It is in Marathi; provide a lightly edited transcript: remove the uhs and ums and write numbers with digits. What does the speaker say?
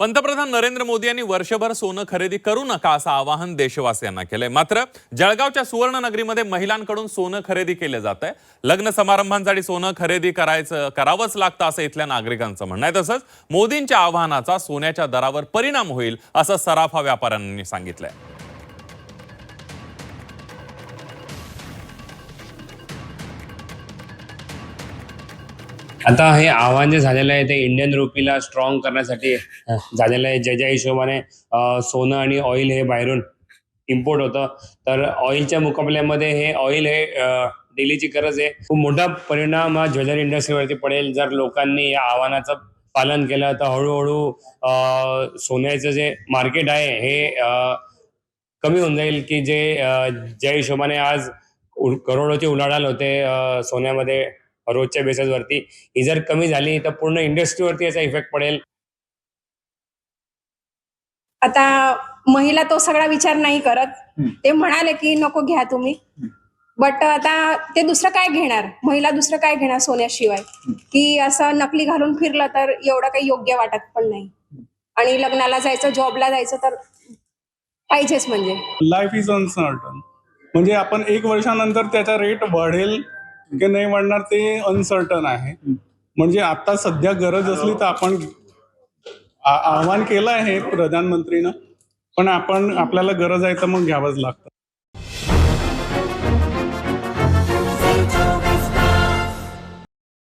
पंतप्रधान नरेंद्र मोदी यांनी वर्षभर सोनं खरेदी करू नका असं आवाहन देशवासियांना केलंय। मात्र जळगावच्या सुवर्णनगरीमध्ये महिलांकडून सोनं खरेदी केले जात आहे। लग्न समारंभांसाठी सोनं खरेदी करावंच लागतं असं इथल्या नागरिकांचं म्हणणं आहे। तसंच मोदींच्या आवाहनाचा सोन्याच्या दरावर परिणाम होईल असं सराफा व्यापाऱ्यांनी सांगितलंय। आता हे आव्हान जे झालेलं आहे ते इंडियन रुपीला स्ट्रॉंग करण्यासाठी झालेलं आहे। ज्या हिशोबाने सोनं आणि ऑइल हे बाहेरून इम्पोर्ट होतं, तर ऑइलच्या मुकाबल्यामध्ये हे ऑइल हे डेलीची गरज आहे। खूप मोठा परिणाम हा ज्वेलरी इंडस्ट्रीवरती पडेल। जर लोकांनी या आव्हानाचं पालन केलं तर हळूहळू सोन्याचं जे मार्केट आहे हे कमी होऊन जाईल, की ज्या हिशोबाने आज करोडोची उलाढाल होते सोन्यामध्ये रोजच्या बेसिसवरती, ही जर कमी झाली तर पूर्ण इंडस्ट्रीवरती याचा इफेक्ट पडेल। आता महिला तो सगळा विचार नाही करत। ते म्हणाले की नको घ्या तुम्ही, बट आता ते दुसरं काय घेणार, महिला दुसरं काय घेणार सोन्याशिवाय, की असं नकली घालून फिरलं तर एवढं काही योग्य वाटत पण नाही। आणि लग्नाला जायचं, जॉबला जायचं तर पाहिजेच। म्हणजे लाईफ इज अनसर्टन, म्हणजे आपण 1 वर्षानंतर त्याचा रेट वाढेल की नाही वाढणार ते अनसर्टन आहे। म्हणजे आता सध्या गरज असली तर आपण आव्हान केलं आहे प्रधानमंत्रीनं, पण आपल्याला गरज आहे तर मग घ्यावंच लागतं।